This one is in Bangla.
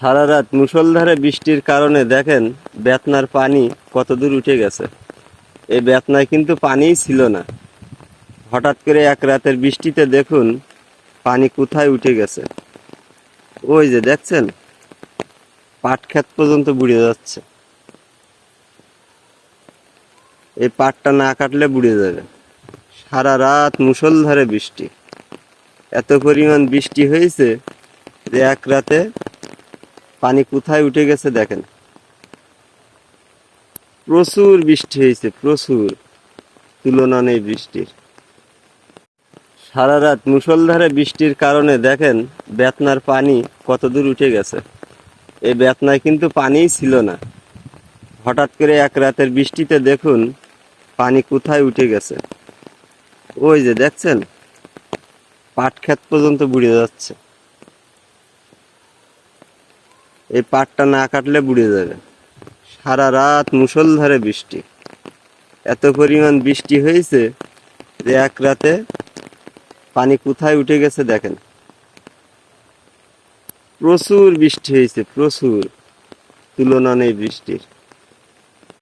সারা রাত মুষলধারে বৃষ্টির কারণে দেখেন বেতনার পানি কত দূর উঠে গেছে। এই বেতনায় কিন্তু পানিই ছিল না। হঠাৎ করে এক রাতের বৃষ্টিতে দেখুন পানি কোথায় উঠে গেছে। ওই যে দেখছেন, পাট ক্ষেত পর্যন্ত বুড়ে যাচ্ছে। এই পাটটা না কাটলে বুড়ে যাবে। সারা রাত মুষলধারে বৃষ্টি, এত পরিমাণ বৃষ্টি হয়েছে যে এক রাতে পানি কোথায় উঠে গেছে দেখেন। প্রচুর বৃষ্টি হয়েছে, প্রচুর, তুলনা নেই বৃষ্টির। সারা রাত মুষলধারে বৃষ্টির কারণে দেখেন বেতনার পানি কত দূর উঠে গেছে। এই বেতনায় কিন্তু পানিই ছিল না। হঠাৎ করে এক রাতের বৃষ্টিতে দেখুন পানি কোথায় উঠে গেছে। ওই যে দেখছেন, পাট ক্ষেত পর্যন্ত বুড়ে যাচ্ছে। এই পাটটা না কাটলে বুড়ে যাবে। সারা রাত মুষলধারে বৃষ্টি, এত পরিমাণ বৃষ্টি হয়েছে যে এক রাতে পানি কোথায় উঠে গেছে দেখেন। প্রচুর বৃষ্টি হয়েছে, প্রচুর, তুলনা নেই বৃষ্টির।